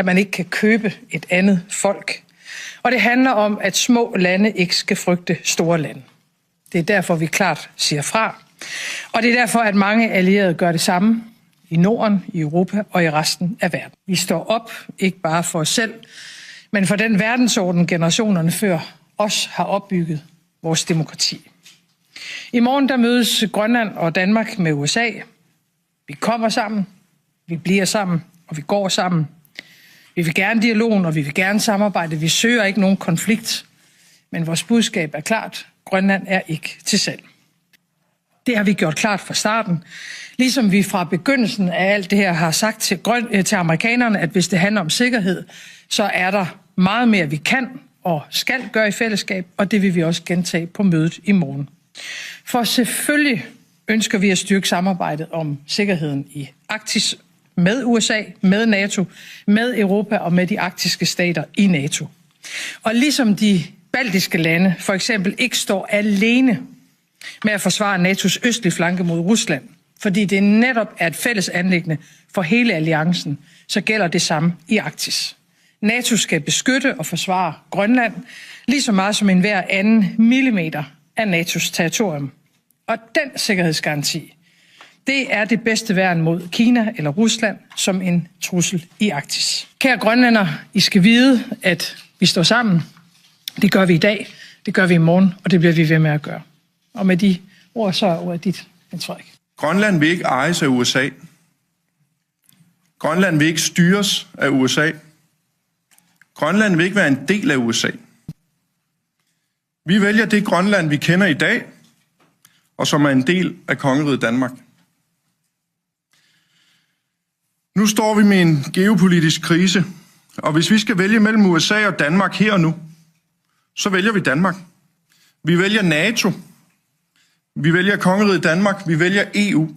at man ikke kan købe et andet folk. Og det handler om, at små lande ikke skal frygte store lande. Det er derfor, vi klart siger fra. Og det er derfor, at mange allierede gør det samme i Norden, i Europa og i resten af verden. Vi står op, ikke bare for os selv, men for den verdensorden, generationerne før os har opbygget vores demokrati. I morgen der mødes Grønland og Danmark med USA. Vi kommer sammen, vi bliver sammen, og vi går sammen. Vi vil gerne dialogen, og vi vil gerne samarbejde. Vi søger ikke nogen konflikt, men vores budskab er klart. Grønland er ikke til salg. Det har vi gjort klart fra starten. Ligesom vi fra begyndelsen af alt det her har sagt til amerikanerne, at hvis det handler om sikkerhed, så er der meget mere, vi kan og skal gøre i fællesskab, og det vil vi også gentage på mødet i morgen. For selvfølgelig ønsker vi at styrke samarbejdet om sikkerheden i Arktis med USA, med NATO, med Europa og med de arktiske stater i NATO. Og ligesom de baltiske lande for eksempel ikke står alene med at forsvare NATO's østlige flanke mod Rusland, fordi det netop er et fælles anliggende for hele alliancen, så gælder det samme i Arktis. NATO skal beskytte og forsvare Grønland lige så meget som enhver anden millimeter af NATO's territorium. Og den sikkerhedsgaranti, det er det bedste værn mod Kina eller Rusland som en trussel i Arktis. Kære grønlænder, I skal vide, at vi står sammen. Det gør vi i dag, det gør vi i morgen, og det bliver vi ved med at gøre. Og med de ord, så er ordet dit, Jens Frederik. Grønland vil ikke ejes af USA. Grønland vil ikke styres af USA. Grønland vil ikke være en del af USA. Vi vælger det Grønland, vi kender i dag, og som er en del af kongeriget Danmark. Nu står vi med en geopolitisk krise, og hvis vi skal vælge mellem USA og Danmark her og nu, så vælger vi Danmark. Vi vælger NATO. Vi vælger kongeriget Danmark. Vi vælger EU.